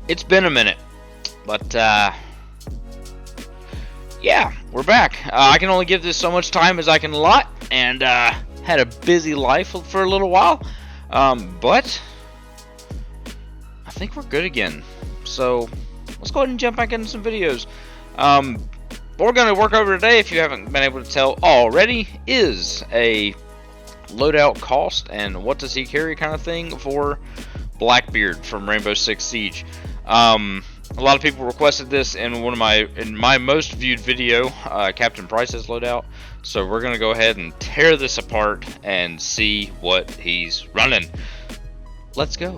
It's been a minute, but yeah, we're back. I can only give this so much time as I can allot, and had a busy life for a little while, but I think we're good again. So let's go ahead and jump back into some videos. What we're going to work over today, if you haven't been able to tell already, is a loadout cost and what does he carry kind of thing for Blackbeard from Rainbow Six Siege. A lot of people requested this in my most viewed video, Captain Price's loadout. So we're gonna go ahead and tear this apart and see what he's running. Let's go.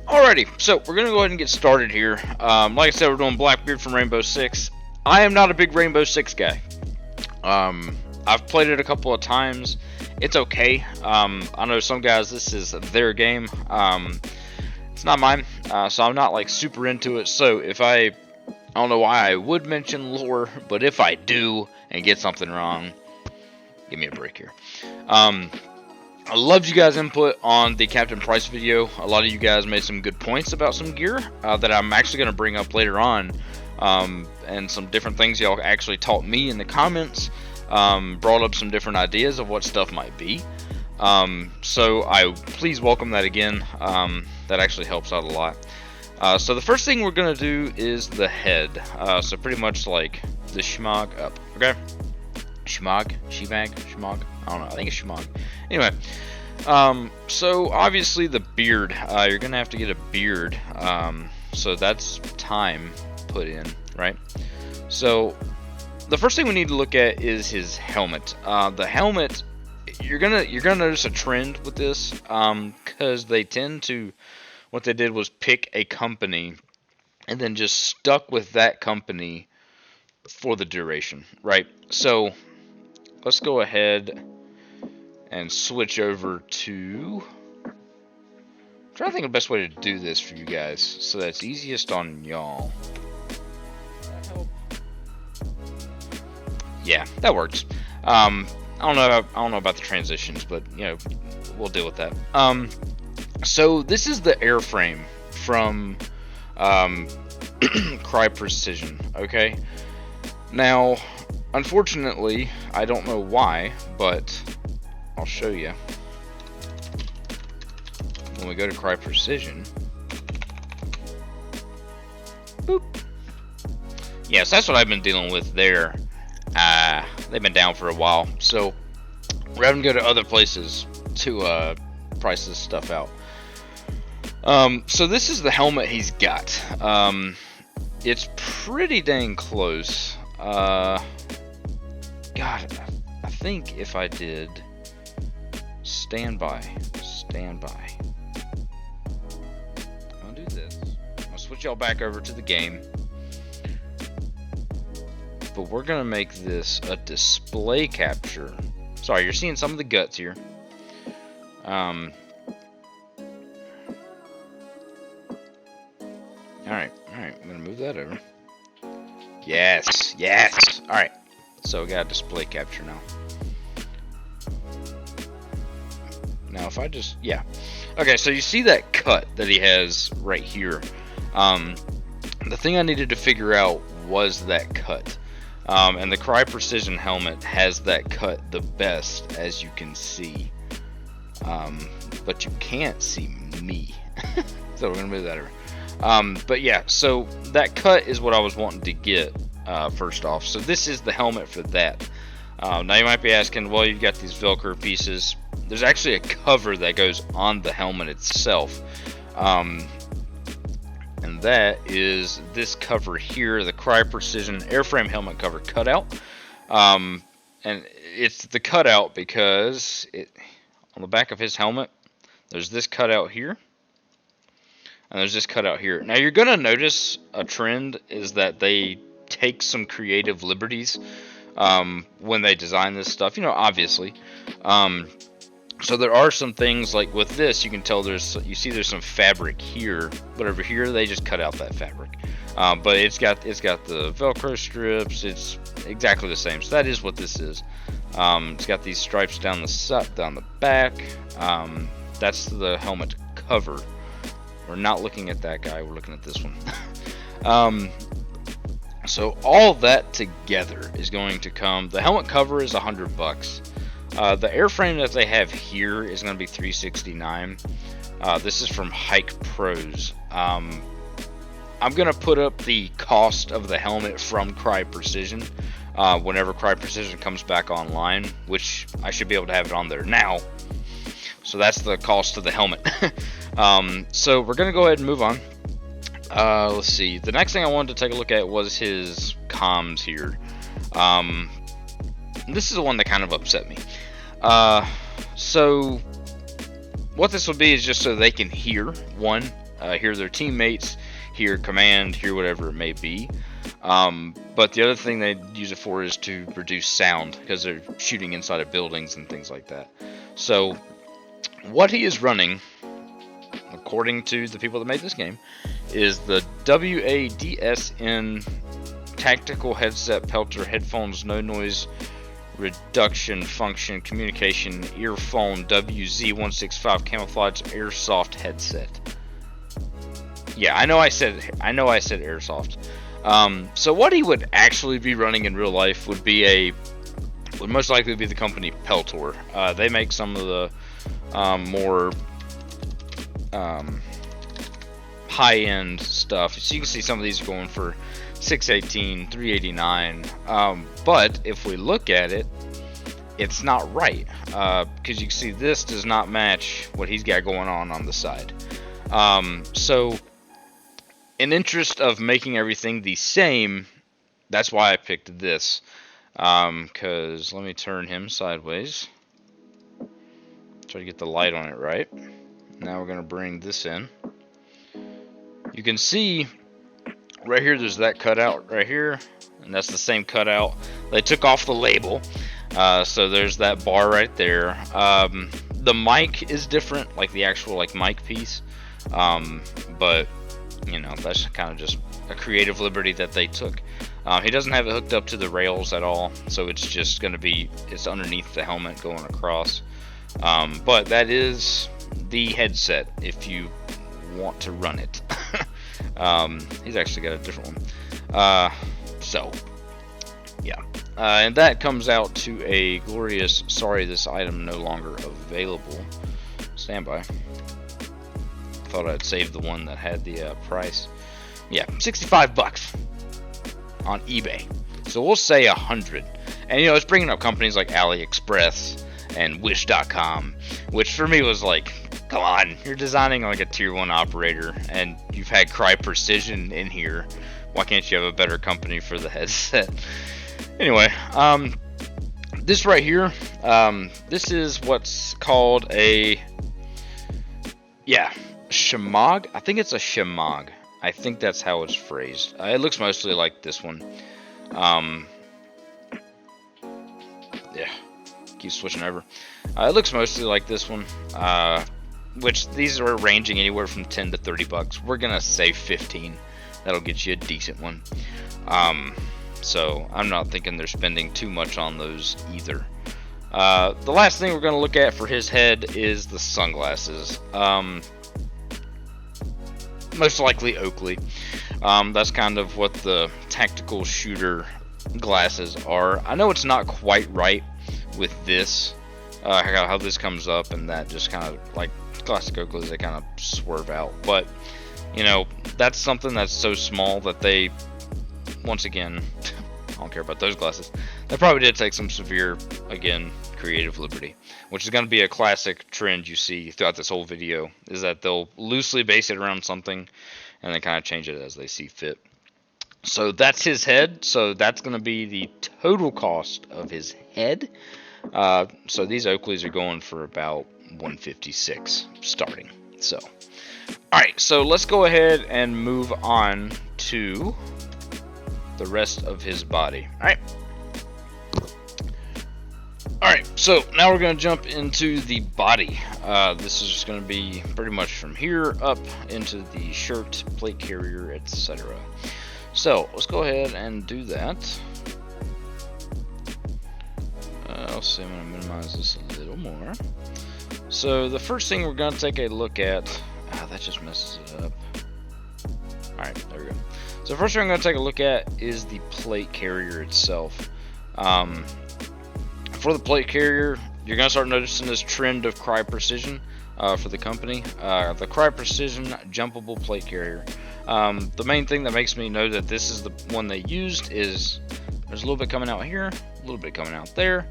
Alrighty, so we're gonna go ahead and get started here. Like I said, we're doing Blackbeard from Rainbow Six. I am not a big Rainbow Six guy. I've played it a couple of times. It's okay. I know some guys, this is their game. It's not mine, so I'm not like super into it. So if I don't know why I would mention lore, but if I do and get something wrong, give me a break here. I loved you guys' input on the Captain Price video. A lot of you guys made some good points about some gear that I'm actually going to bring up later on, and some different things y'all actually taught me in the comments. Brought up some different ideas of what stuff might be. So I please welcome that again. That actually helps out a lot. So the first thing we're gonna do is the head. So pretty much like the shemagh up. Okay, shemagh. I don't know. I think it's shemagh. Anyway, so obviously the beard. You're gonna have to get a beard. So that's time put in, right? So the first thing we need to look at is his helmet. The helmet. You're gonna notice a trend with this, because they tend to, what they did was pick a company and then just stuck with that company for the duration, right? So let's go ahead and switch over to, I'm trying to think of the best way to do this for you guys so that's easiest on y'all. Does that help? Yeah, that works. I don't know about the transitions, but you know, we'll deal with that. So this is the airframe from Cry Precision. Okay. Now, unfortunately, I don't know why, but I'll show you. When we go to Cry Precision, boop. Yes, that's what I've been dealing with there. They've been down for a while, so we're having to go to other places to price this stuff out. So this is the helmet he's got. It's pretty dang close. God, I think if I did standby, I'll do this. I'll switch y'all back over to the game. But we're gonna make this a display capture. Sorry, you're seeing some of the guts here. Alright, I'm gonna move that over. Yes. Alright, so we got a display capture now. Now if I just, yeah. Okay, so you see that cut that he has right here. The thing I needed to figure out was that cut. And the Cry Precision helmet has that cut the best, as you can see. But you can't see me. So we're going to move that over. But yeah, so that cut is what I was wanting to get first off. So this is the helmet for that. Now you might be asking, well, you've got these Velcro pieces. There's actually a cover that goes on the helmet itself. And that is this cover here, the Cry Precision airframe helmet cover cutout. And it's the cutout because on the back of his helmet, there's this cutout here, and there's this cutout here. Now you're gonna notice a trend is that they take some creative liberties when they design this stuff. You know, obviously. So there are some things like with this, you can tell there's some fabric here, but over here they just cut out that fabric. But it's got the Velcro strips. It's exactly the same. So that is what this is. It's got these stripes down the back. That's the helmet cover. We're not looking at that guy. We're looking at this one. So all that together is going to come. The helmet cover is $100. The airframe that they have here is going to be $369. This is from Hike Pros. I'm going to put up the cost of the helmet from Cry Precision whenever Cry Precision comes back online, which I should be able to have it on there now. So that's the cost of the helmet. So we're going to go ahead and move on. Let's see. The next thing I wanted to take a look at was his comms here. This is the one that kind of upset me. So what this would be is just so they can hear hear their teammates, hear command, hear whatever it may be. But the other thing they use it for is to reduce sound because they're shooting inside of buildings and things like that. So what he is running, according to the people that made this game, is the WADSN Tactical Headset Pelter Headphones No Noise Reduction Function Communication Earphone WZ165 Camouflage Airsoft Headset. Yeah, I know I said airsoft. So what he would actually be running in real life would most likely be the company Peltor. They make some of the more high-end stuff. So you can see some of these are going for $618, $389. But if we look at it, it's not right, because you can see this does not match what he's got going on the side. So in interest of making everything the same, that's why I picked this. Because let me turn him sideways. Try to get the light on it right. Now we're going to bring this in. You can see right here there's that cutout right here, and that's the same cutout. They took off the label, so there's that bar right there. The mic is different, like the actual mic piece, but you know, that's kind of just a creative liberty that they took. He doesn't have it hooked up to the rails at all, so it's just going to be, it's underneath the helmet going across. But that is the headset if you want to run it. He's actually got a different one. So yeah, and that comes out to a glorious, sorry, this item no longer available. Standby. Thought I'd save the one that had the price. Yeah, $65 on eBay. So we'll say 100. And you know, it's bringing up companies like AliExpress and Wish.com, which for me was like, come on, you're designing like a tier 1 operator and you've had Cry Precision in here. Why can't you have a better company for the headset? Anyway, this right here, this is what's called a, Shemagh. I think it's a Shemagh. I think that's how it's phrased. It looks mostly like this one. Yeah, keep switching over. It looks mostly like this one. Which these are ranging anywhere from $10 to $30. We're gonna say 15. That'll get you a decent one. So I'm not thinking they're spending too much on those either. The last thing we're gonna look at for his head is the sunglasses. Most likely Oakley. That's kind of what the tactical shooter glasses are. I know it's not quite right with this, how this comes up, and that just kind of like classic Oakleys, they kind of swerve out. But you know, that's something that's so small that they, once again, I don't care about those glasses. They probably did take some severe, again, creative liberty, which is going to be a classic trend you see throughout this whole video, is that they'll loosely base it around something and then kind of change it as they see fit. So that's his head. So that's going to be the total cost of his head. So these Oakleys are going for about $156 starting. So, alright, so let's go ahead and move on to the rest of his body. Alright, so now we're going to jump into the body. This is just going to be pretty much from here up into the shirt, plate carrier, etc. So, let's go ahead and do that. Let's see, I'm going to minimize this a little more. So, the first thing we're going to take a look at, that just messes it up. Alright, there we go. So the first thing I'm going to take a look at is the plate carrier itself. For the plate carrier, you're going to start noticing this trend of Cry Precision for the company. The Cry Precision jumpable plate carrier. The main thing that makes me know that this is the one they used is there's a little bit coming out here, a little bit coming out there.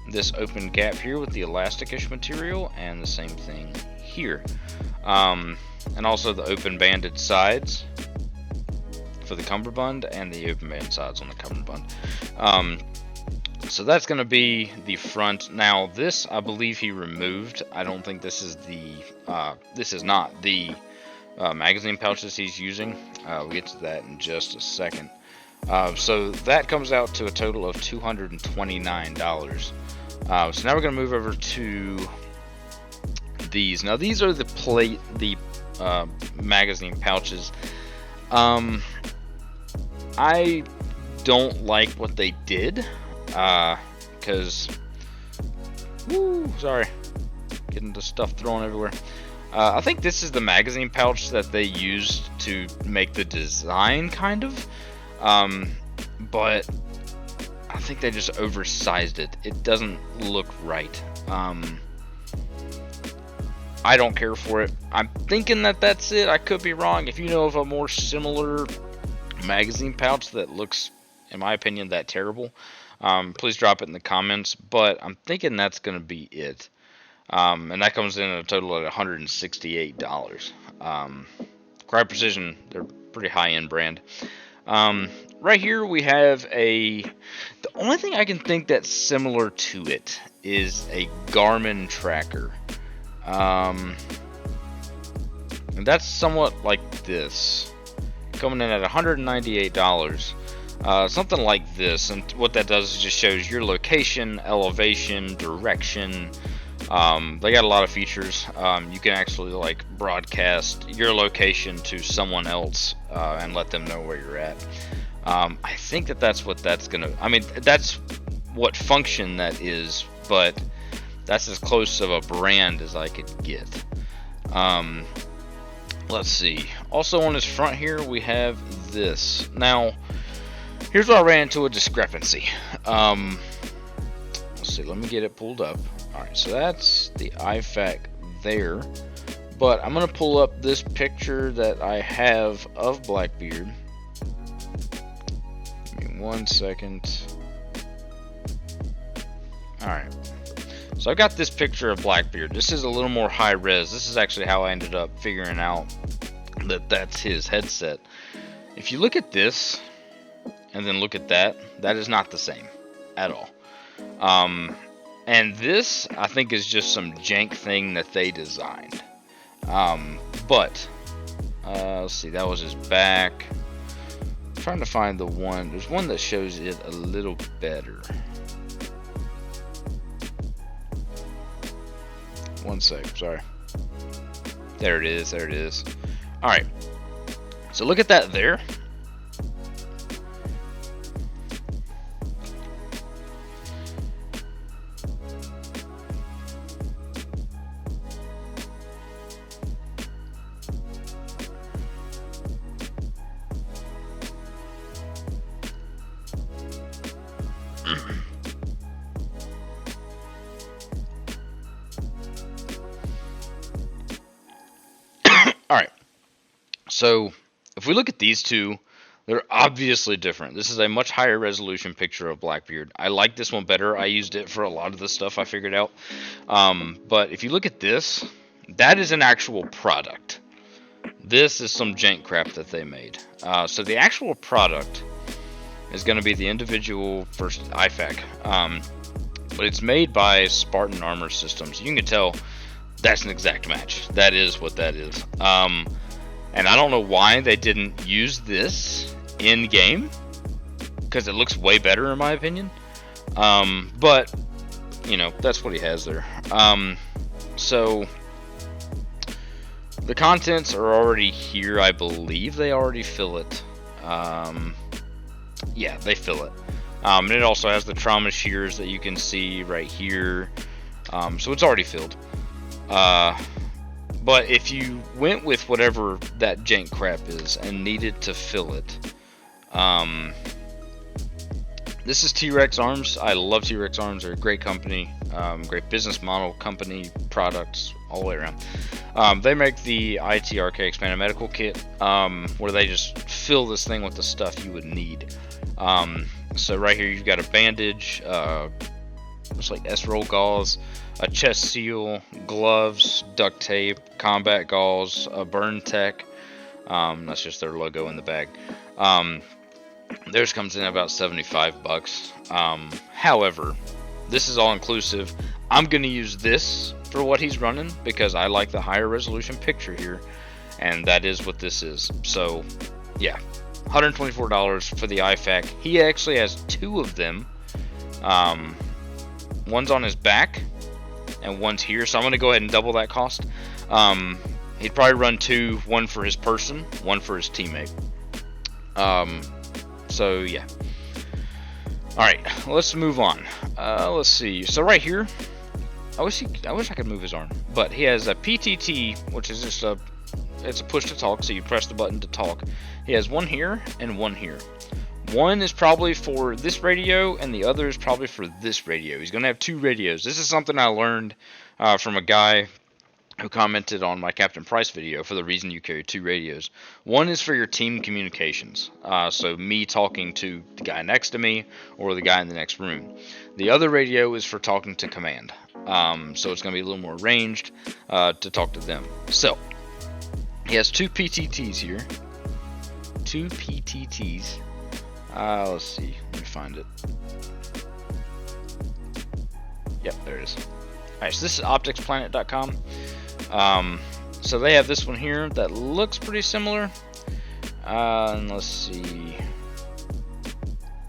This open gap here with the elastic-ish material, and the same thing here. And also the open banded sides for the cummerbund and the open banded sides on the cummerbund. So that's going to be the front. Now this, I believe he removed. I don't think this is the this is not the magazine pouches he's using. We'll get to that in just a second. So that comes out to a total of $229. So now we're going to move over to these. Now these are the magazine pouches. I don't like what they did, because, sorry, getting the stuff thrown everywhere. I think this is the magazine pouch that they used to make the design, kind of, but I think they just oversized it. It doesn't look right. I don't care for it. I'm thinking that that's it. I could be wrong. If you know of a more similar magazine pouch that looks, in my opinion, that terrible, please drop it in the comments. But I'm thinking that's going to be it. And that comes in at a total of $168. Cry Precision, they're pretty high-end brand. Right here we have the only thing I can think that's similar to it is a Garmin tracker. And that's somewhat like this, coming in at $198. Something like this, and what that does is just shows your location, elevation, direction. They got a lot of features. You can actually like broadcast your location to someone else and let them know where you're at. I think that's what that's gonna, I mean, that's what function that is, but that's as close of a brand as I could get. Let's see. Also on his front here, we have this. Now, here's where I ran into a discrepancy. Let's see. Let me get it pulled up. All right, so that's the IFAC there. But I'm gonna pull up this picture that I have of Blackbeard. Give me 1 second. All right. So I've got this picture of Blackbeard. This is a little more high res. This is actually how I ended up figuring out that that's his headset. If you look at this and then look at that, that is not the same at all. And this, I think, is just some jank thing that they designed. But let's see, that was his back. I'm trying to find the one. There's one that shows it a little better. 1 sec, sorry. There it is, there it is. Alright, so look at that there. Alright, so if we look at these two, they're obviously different. This is a much higher resolution picture of Blackbeard. I like this one better. I used it for a lot of the stuff I figured out. But if you look at this, that is an actual product. This is some jank crap that they made. So the actual product is going to be the individual first IFAC. But it's made by Spartan Armor Systems. You can tell that's an exact match. That is what that is. And I don't know why they didn't use this in game, because it looks way better in my opinion. But you know, that's what he has there. So the contents are already here. I believe they already fill it. Yeah, they fill it. And it also has the trauma shears that you can see right here. So it's already filled. But if you went with whatever that jank crap is and needed to fill it, this is T-Rex Arms. I love T-Rex Arms. They're a great company, great business model, company, products, all the way around. They make the ITRK Expanded Medical Kit, where they just fill this thing with the stuff you would need. So right here you've got a bandage, looks like S-roll gauze, a chest seal, gloves, duct tape, combat gauze, a burn tech. That's just their logo in the bag. Theirs comes in at about 75 bucks. However, this is all inclusive. I'm going to use this for what he's running because I like the higher resolution picture here, and that is what this is. So yeah, $124 for the IFAK. He actually has two of them. One's on his back and one's here, so I'm going to go ahead and double that cost. He'd probably run two, one for his person, one for his teammate. So yeah. Alright, let's move on. Let's see. So right here, I wish I could move his arm, but he has a PTT, which is just it's a push to talk, so you press the button to talk. He has one here and one here. One is probably for this radio, and the other is probably for this radio. He's going to have two radios. This is something I learned from a guy who commented on my Captain Price video for the reason you carry two radios. One is for your team communications, so me talking to the guy next to me or the guy in the next room. The other radio is for talking to command, so it's going to be a little more ranged to talk to them. So, he has two PTTs here. Two PTTs. Let's see. Let me find it. Yep, there it is. Alright, so this is opticsplanet.com. So they have this one here that looks pretty similar. And let's see.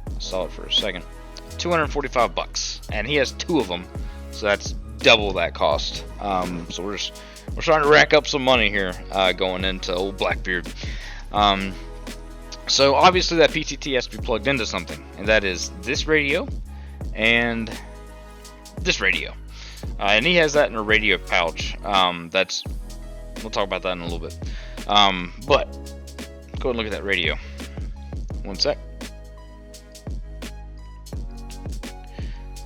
I saw it for a second. 245 bucks. And he has two of them. So that's double that cost. So we're trying to rack up some money here going into old Blackbeard. So obviously that PTT has to be plugged into something, and that is this radio and this radio. And he has that in a radio pouch. We'll talk about that in a little bit. But go ahead and look at that radio. One sec.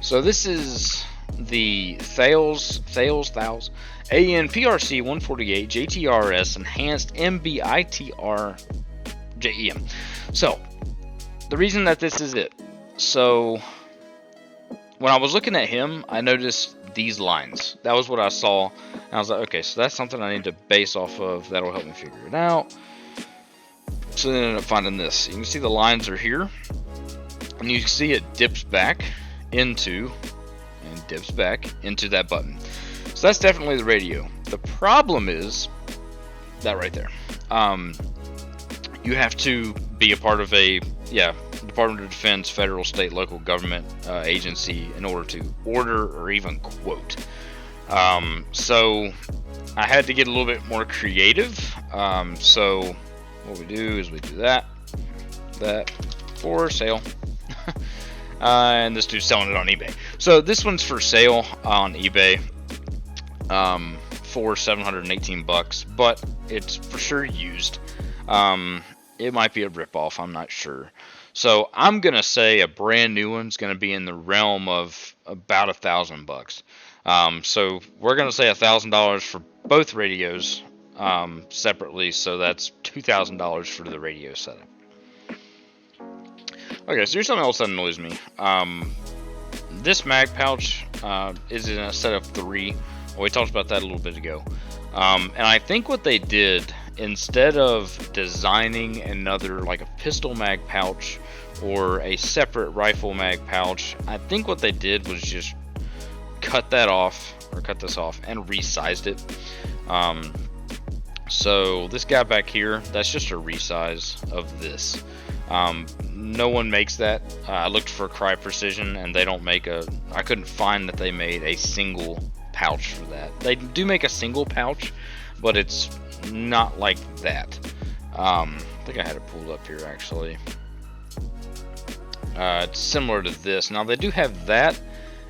So this is the Thales ANPRC 148 JTRS Enhanced MBITR JEM. So the reason that this is it. So when I was looking at him, I noticed these lines. That was what I saw. And I was like, okay, so that's something I need to base off of. That'll help me figure it out. So then I ended up finding this. You can see the lines are here. And you can see it dips back into that button. So that's definitely the radio. The problem is that right there. You have to be a part of a Department of Defense, federal, state, local government agency in order to order or even quote. So I had to get a little bit more creative. So what we do is we do that for sale. And this dude's selling it on eBay. So this one's for sale on eBay for 718 bucks, but it's for sure used. It might be a ripoff, I'm not sure. So I'm gonna say a brand new one's gonna be in the realm of about $1,000. So we're gonna say $1,000 for both radios separately. So that's $2,000 for the radio setup. Okay, so here's something else that annoys me. This mag pouch is in a set of 3. Well, we talked about that a little bit ago. And I think what they did, instead of designing another, like a pistol mag pouch or a separate rifle mag pouch, I think what they did was just cut this off and resized it. So this guy back here, that's just a resize of this. No one makes that. I looked for Cry Precision, and they don't make I couldn't find that they made a single pouch for that. They do make a single pouch, but it's not like that. I think I had it pulled up here actually. It's similar to this. Now they do have that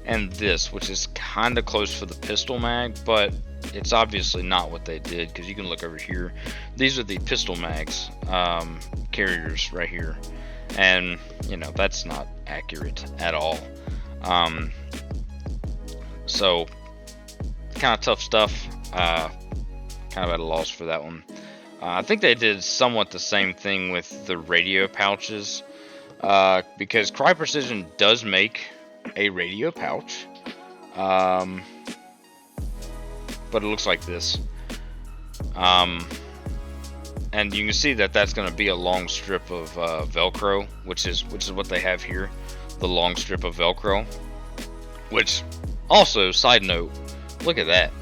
and this, which is kind of close for the pistol mag, but it's obviously not what they did, because you can look over here. These are the pistol mags carriers right here, and you know that's not accurate at all. So kind of tough stuff. Kind of at a loss for that one. I think they did somewhat the same thing with the radio pouches, because Cry Precision does make a radio pouch, but it looks like this. And you can see that that's going to be a long strip of Velcro, which is what they have here, the long strip of Velcro. Which, also, side note, look at that.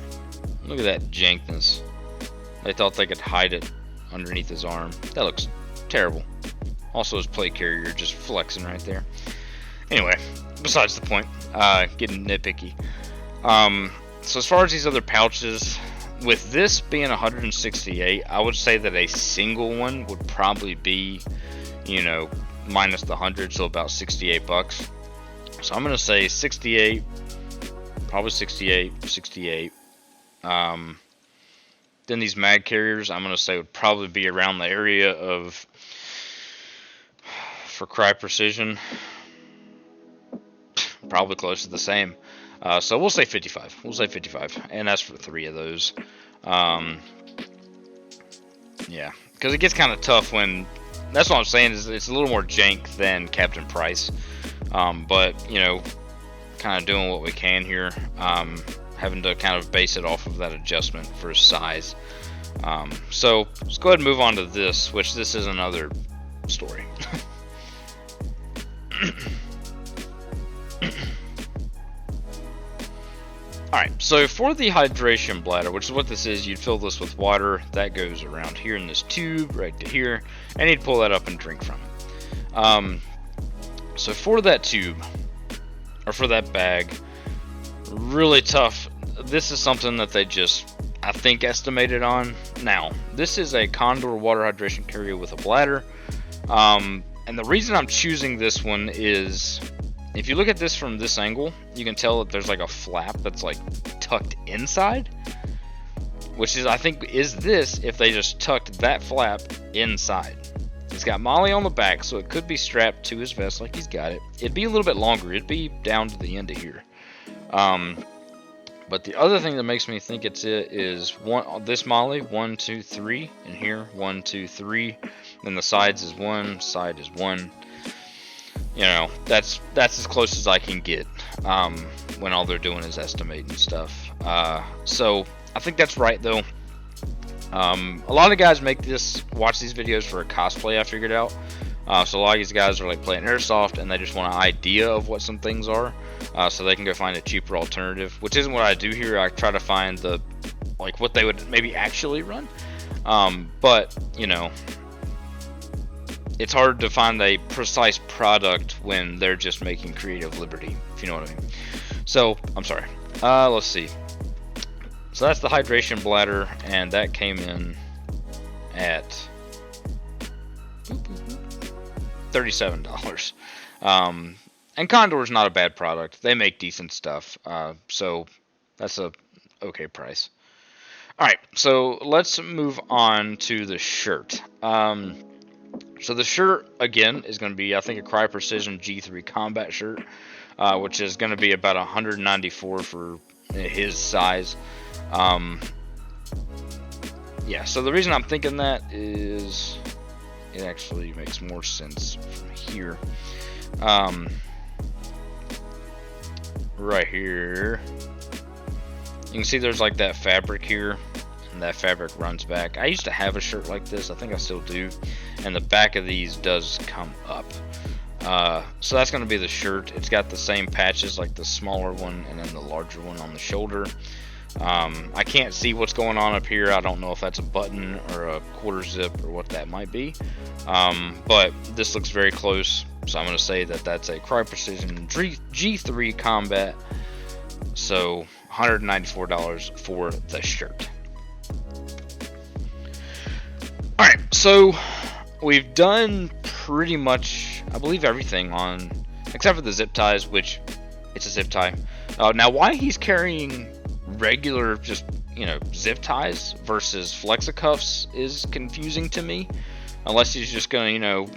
Look at that jankness. They thought they could hide it underneath his arm. That looks terrible. Also, his plate carrier just flexing right there. Anyway, besides the point, getting nitpicky. So as far as these other pouches, with this being 168, I would say that a single one would probably be, you know, minus the 100, so about 68 bucks. So I'm gonna say 68, probably 68. Then these mag carriers, I'm gonna say would probably be around the area of, for Cry Precision, probably close to the same. So we'll say 55. We'll say 55, and that's for 3 of those. Yeah, because it gets kind of tough when. That's what I'm saying, is it's a little more jank than Captain Price. But you know, kind of doing what we can here. Having to kind of base it off of that adjustment for size. So let's go ahead and move on to this, which this is another story. Alright, so for the hydration bladder, which is what this is, you'd fill this with water. That goes around here in this tube, right to here, and you'd pull that up and drink from it. So for that tube, or for that bag, really tough. This is something that they just, I think, estimated on. Now, this is a Condor water hydration carrier with a bladder. And the reason I'm choosing this one is, if you look at this from this angle, you can tell that there's like a flap that's like tucked inside, which is, I think, is this if they just tucked that flap inside. It's got Molly on the back, so it could be strapped to his vest like he's got it. It'd be a little bit longer. It'd be down to the end of here. But the other thing that makes me think it's it is this Molly, 1, 2, 3, and here 1, 2, 3. Then the sides is 1, side is 1. You know, that's as close as I can get when all they're doing is estimating stuff. So I think that's right though. A lot of guys watch these videos for a cosplay, I figured out. So a lot of these guys are like playing airsoft and they just want an idea of what some things are, so they can go find a cheaper alternative, which isn't what I do here. I try to find what they would maybe actually run. But you know, it's hard to find a precise product when they're just making creative liberty, if you know what I mean. So I'm sorry. Let's see. So that's the hydration bladder, and that came in at $37. And Condor's not a bad product. They make decent stuff. So that's a okay price. Alright, so let's move on to the shirt. So the shirt, again, is going to be, I think, a Cry Precision G3 combat shirt, which is going to be about $194 for his size. Yeah, so the reason I'm thinking that is it actually makes more sense from here. Right here, you can see there's like that fabric here, and that fabric runs back. I used to have a shirt like this, I think I still do, and the back of these does come up. So that's going to be the shirt. It's got the same patches, like the smaller one and then the larger one on the shoulder. I can't see what's going on up here. I don't know if that's a button or a quarter zip or what that might be, but this looks very close, so I'm going to say that that's a Cry Precision G3 Combat. So $194 for the shirt. Alright, so we've done pretty much, I believe, everything on, except for the zip ties, which it's a zip tie. Now why he's carrying regular, just, you know, zip ties versus flexicuffs is confusing to me. Unless he's just gonna, you know,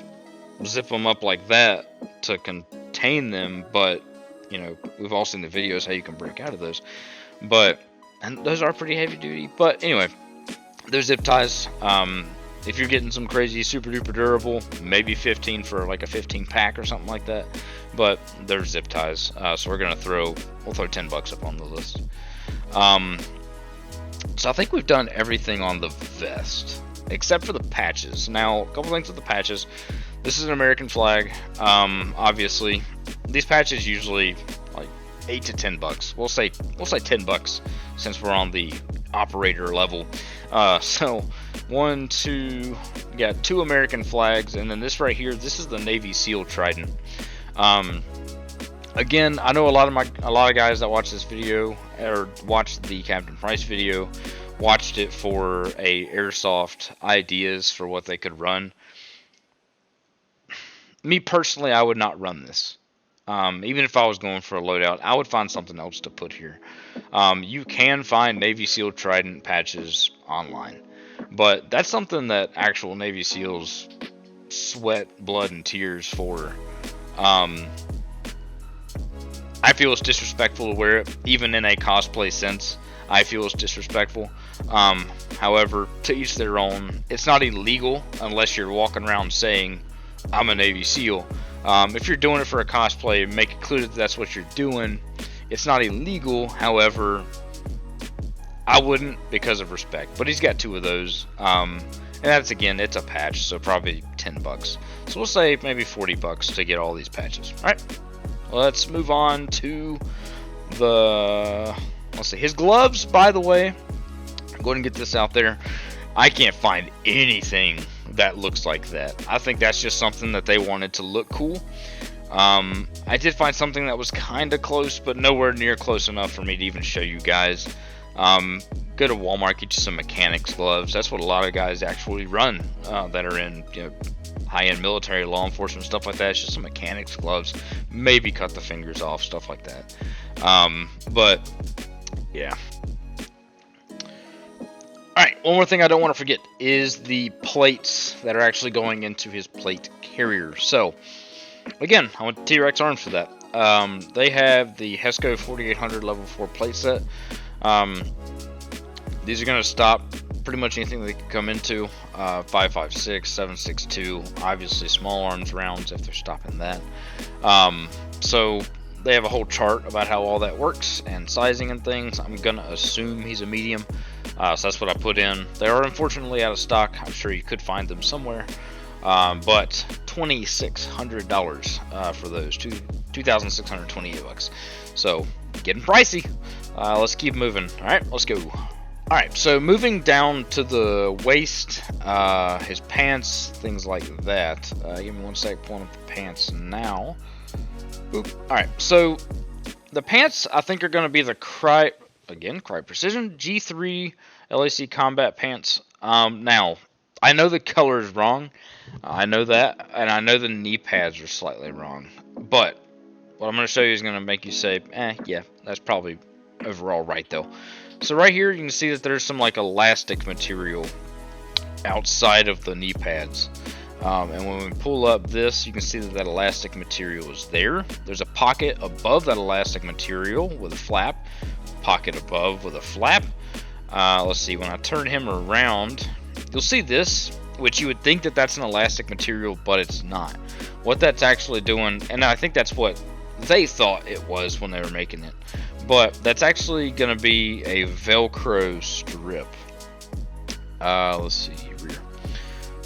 zip them up like that to contain them. But, you know, we've all seen the videos how you can break out of those. But, and those are pretty heavy duty. But anyway, those zip ties. If you're getting some crazy super duper durable, maybe 15 for like a 15 pack or something like that. But they're zip ties, so we'll throw $10 up on the list. So I think we've done everything on the vest except for the patches. Now, a couple things with the patches. This is an American flag. Obviously, these patches usually like $8 to $10. We'll say $10 since we're on the operator level. So 1, 2, got 2 American flags, and then this right here, this is the Navy SEAL Trident. Again, I know a lot of guys that watch this video or watched the Captain Price video watched it for a airsoft ideas for what they could run. Me personally, I would not run this. Even if I was going for a loadout, I would find something else to put here. You can find Navy SEAL Trident patches online, but that's something that actual Navy SEALs sweat blood and tears for. I feel it's disrespectful to wear it, even in a cosplay sense. I feel it's disrespectful. However, to each their own. It's not illegal unless you're walking around saying, I'm a Navy SEAL. If you're doing it for a cosplay, make it clear that that's what you're doing. It's not illegal, however, I wouldn't because of respect. But he's got 2 of those. And that's, again, it's a patch, so probably $10. So we'll say maybe $40 to get all these patches. Alright, let's move on to the, let's see, his gloves, by the way. Go ahead and get this out there. I can't find anything that looks like that. I think that's just something that they wanted to look cool. I did find something that was kind of close, but nowhere near close enough for me to even show you guys. Go to Walmart, get you some mechanics gloves. That's what a lot of guys actually run that are in, you know, high-end military, law enforcement, stuff like that. It's just some mechanics gloves. Maybe cut the fingers off, stuff like that. But yeah. Alright, one more thing I don't want to forget is the plates that are actually going into his plate carrier. So, again, I went to T-Rex Arms for that. They have the HESCO 4800 level 4 plate set. These are going to stop pretty much anything they can come into. 5.56, 7.62, obviously small arms rounds if they're stopping that. So they have a whole chart about how all that works and sizing and things. I'm going to assume he's a medium. So that's what I put in. They are unfortunately out of stock. I'm sure you could find them somewhere. But $2,600 for those. $2,628. So getting pricey. Let's keep moving. Alright, let's go. Alright, so moving down to the waist, his pants, things like that. Give me one sec, pulling up the pants now. Alright, so the pants I think are going to be the Cry Precision G3 LAC Combat Pants. Now, I know the color is wrong. I know that, and I know the knee pads are slightly wrong. But what I'm going to show you is going to make you say, yeah, that's probably overall right though. So right here, you can see that there's some like elastic material outside of the knee pads. And when we pull up this, you can see that elastic material is there. There's a pocket above that elastic material with a flap. Pocket above with a flap. Let's see, when I turn him around, you'll see this, which you would think that that's an elastic material, but it's not. What that's actually doing, and I think that's what they thought it was when they were making it, but that's actually going to be a Velcro strip. Let's see, rear.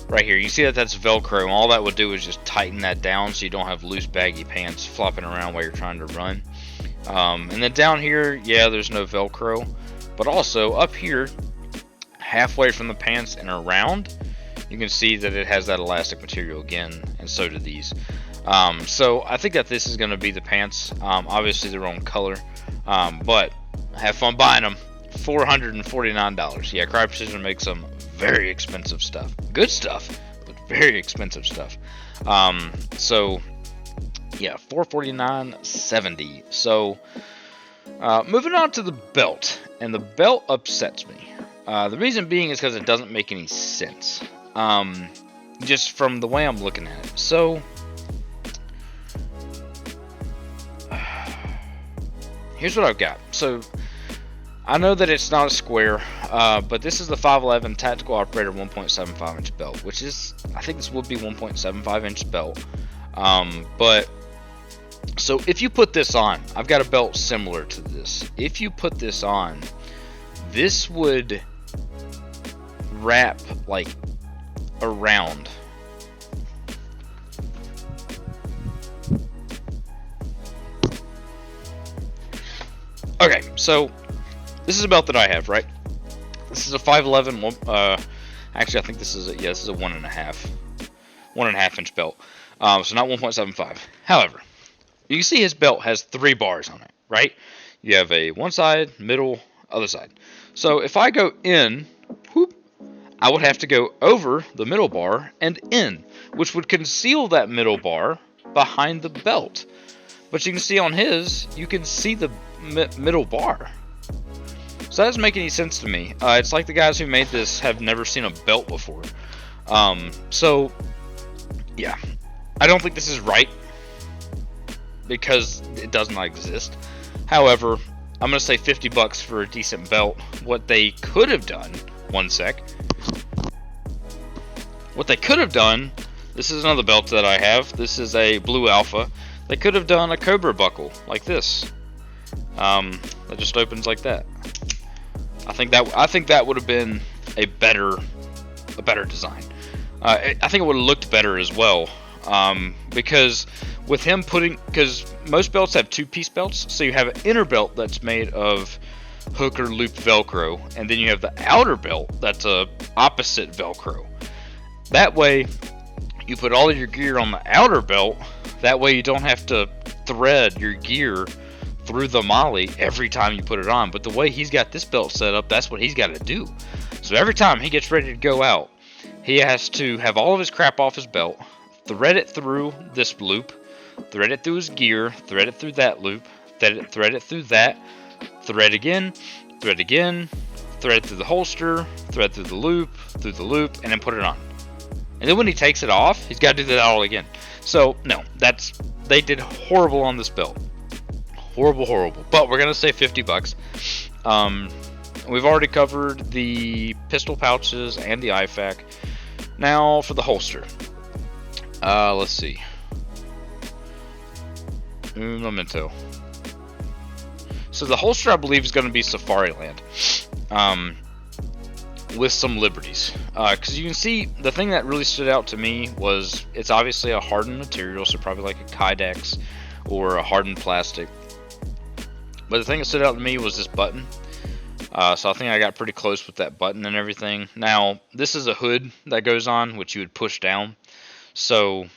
Right here, you see that that's Velcro, and all that would do is just tighten that down so you don't have loose baggy pants flopping around while you're trying to run. And then down here, yeah, there's no Velcro, but also up here, halfway from the pants and around, you can see that it has that elastic material again, and so do these. So I think that this is going to be the pants. Obviously their own color, but have fun buying them. $449. Yeah, Cry Precision makes some very expensive stuff. Good stuff, but very expensive stuff. So yeah, $449.70. So moving on to the belt, and the belt upsets me. The reason being is because it doesn't make any sense, just from the way I'm looking at it. So, here's what I've got. So, I know that it's not a square, but this is the 511 Tactical Operator 1.75 inch belt, which is, I think this would be 1.75 inch belt. But, so if you put this on, I've got a belt similar to this. If you put this on, this would wrap like around. Okay, so this is a belt that I have, right? This is a 511. Actually, I think this is this is a 1.5 inch belt. So not 1.75. However, you can see his belt has 3 bars on it, right? You have a one side, middle, other side. So if I go in, whoop, I would have to go over the middle bar and in, which would conceal that middle bar behind the belt. But you can see on his, you can see the middle bar. So that doesn't make any sense to me. It's like the guys who made this have never seen a belt before. So, yeah. I don't think this is right, because it does not exist. However, I'm going to say 50 bucks for a decent belt. What they could have done, one sec. What they could have done, this is another belt that I have. This is a Blue Alpha. They could have done a Cobra buckle like this. That just opens like that. I think that would have been a better design. I think it would have looked better as well. Because with him because most belts have 2-piece belts, so you have an inner belt that's made of hook or loop Velcro, and then you have the outer belt that's a opposite Velcro. That way, you put all of your gear on the outer belt. That way, you don't have to thread your gear through the molly every time you put it on. But the way he's got this belt set up, that's what he's got to do. So every time he gets ready to go out, he has to have all of his crap off his belt, thread it through this loop, thread it through his gear, thread it through that loop, thread it through that, thread again, thread it through the holster, thread through the loop, and then put it on. And then when he takes it off, he's got to do that all again. So, no, they did horrible on this belt. Horrible. But we're going to say 50 bucks. We've already covered the pistol pouches and the IFAK. Now for the holster. Let's see. Memento. So the holster, I believe, is going to be Safariland. With some liberties. Because you can see, the thing that really stood out to me was, it's obviously a hardened material, so probably like a Kydex or a hardened plastic. But the thing that stood out to me was this button. So I think I got pretty close with that button and everything. Now, this is a hood that goes on, which you would push down. So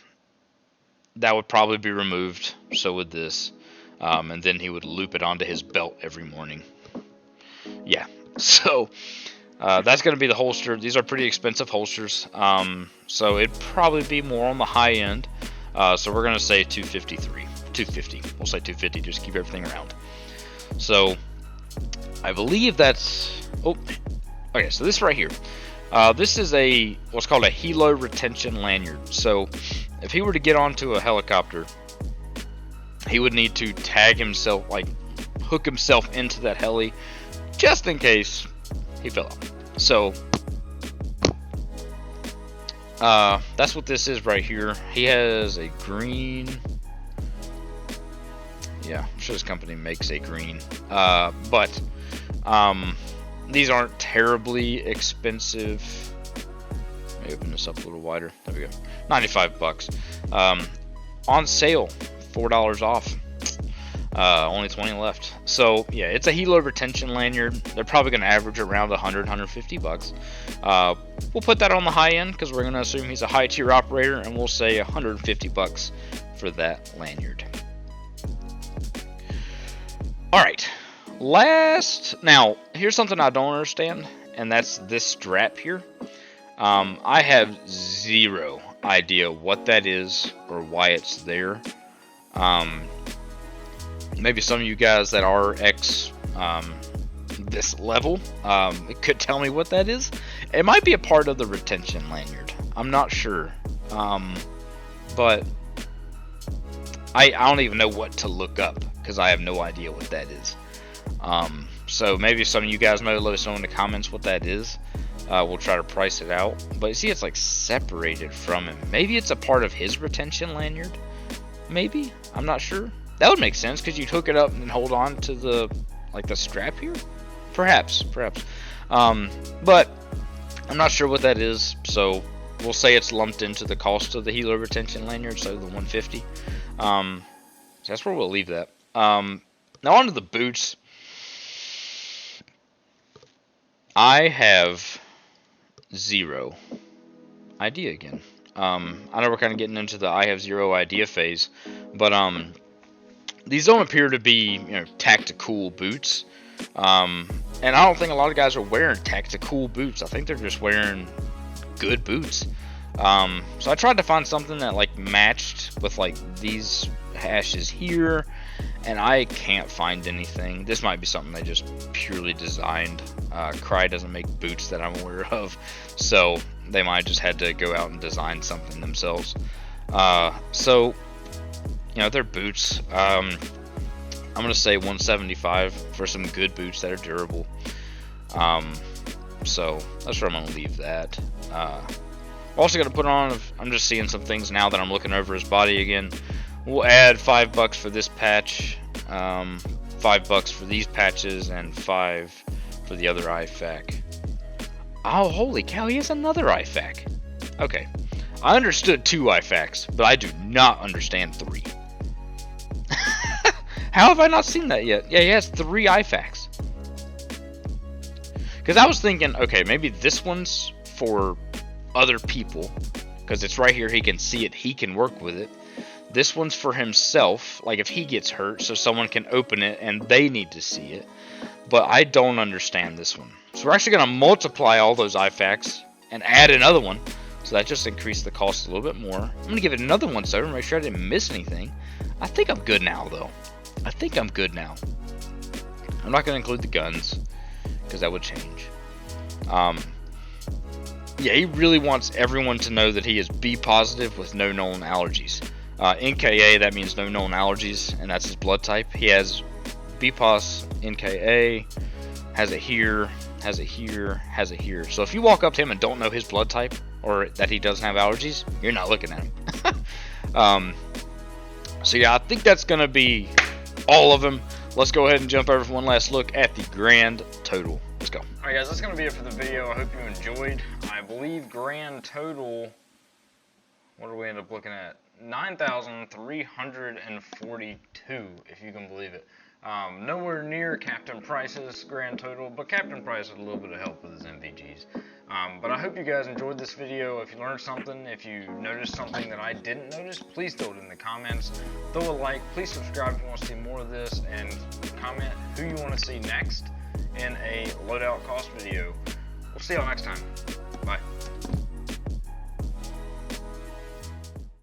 that would probably be removed. So would this. And then he would loop it onto his belt every morning. Yeah. So that's going to be the holster. These are pretty expensive holsters. So it'd probably be more on the high end. So we're going to say 253. 250. We'll say 250 just to keep everything around. So I believe that's... Oh, okay, so this right here. This is what's called a helo retention lanyard. So if he were to get onto a helicopter, he would need to tag himself, like hook himself into that heli, just in case he fell off. So that's what this is right here. He has a green... Yeah, I'm sure this company makes a green. But these aren't terribly expensive. Let me open this up a little wider. There we go. 95 bucks. On sale, $4 off. Only 20 left. So yeah, it's a helo retention lanyard. They're probably going to average around 100, 150 bucks. We'll put that on the high end because we're going to assume he's a high tier operator, and we'll say 150 bucks for that lanyard. Alright, now, here's something I don't understand, and that's this strap here. I have zero idea what that is or why it's there. Maybe some of you guys that are this level. It could tell me what that is. It might be a part of the retention lanyard. I'm not sure. But I don't even know what to look up because I have no idea what that is. So maybe some of you guys know, let us know in the comments what that is. We'll try to price it out. But you see, it's like separated from him. Maybe it's a part of his retention lanyard. Maybe, I'm not sure. That would make sense because you'd hook it up and hold on to the strap here. Perhaps. But I'm not sure what that is. So we'll say it's lumped into the cost of the helo retention lanyard, so the 150. So that's where we'll leave that. Now onto the boots. I have zero idea again. I know we're kind of getting into the I have zero idea phase, but these don't appear to be, tactical boots. And I don't think a lot of guys are wearing tactical boots. I think they're just wearing good boots. So I tried to find something that matched with these hashes here, and I can't find anything. This might be something they just purely designed. Cry doesn't make boots that I'm aware of, so they might just had to go out and design something themselves. So they're boots. I'm gonna say 175 for some good boots that are durable. So that's where I'm gonna leave that. Also gonna put on, I'm just seeing some things now that I'm looking over his body again. We'll add $5 for this patch, $5 for these patches, and $5 for the other IFAK. Oh, holy cow, he has another IFAK. Okay, I understood 2 IFAKs, but I do not understand 3. How have I not seen that yet? Yeah, he has 3 IFAKs. Because I was thinking, okay, maybe this one's for other people, because it's right here, he can see it, he can work with it. This one's for himself, like if he gets hurt, so someone can open it and they need to see it. But I don't understand this one. So we're actually going to multiply all those IFAKs and add another one. So that just increased the cost a little bit more. I'm going to give it another one so to make sure I didn't miss anything. I think I'm good now, though. I think I'm good now. I'm not going to include the guns, because that would change. Yeah, he really wants everyone to know that he is B positive with no known allergies. NKA, that means no known allergies, and that's his blood type. He has B pos, NKA, has it here, has it here, has it here. So if you walk up to him and don't know his blood type, or that he doesn't have allergies, you're not looking at him. So yeah, I think that's going to be all of them. Let's go ahead and jump over for one last look at the grand total. Let's go. Alright guys, that's going to be it for the video. I hope you enjoyed. I believe grand total, what do we end up looking at? 9,342, if you can believe it. Nowhere near Captain Price's grand total, but Captain Price had a little bit of help with his MVGs. But I hope you guys enjoyed this video. If you learned something, if you noticed something that I didn't notice, please throw it in the comments. Throw a like, please subscribe if you want to see more of this, and comment who you want to see next in a loadout cost video. We'll see y'all next time. Bye.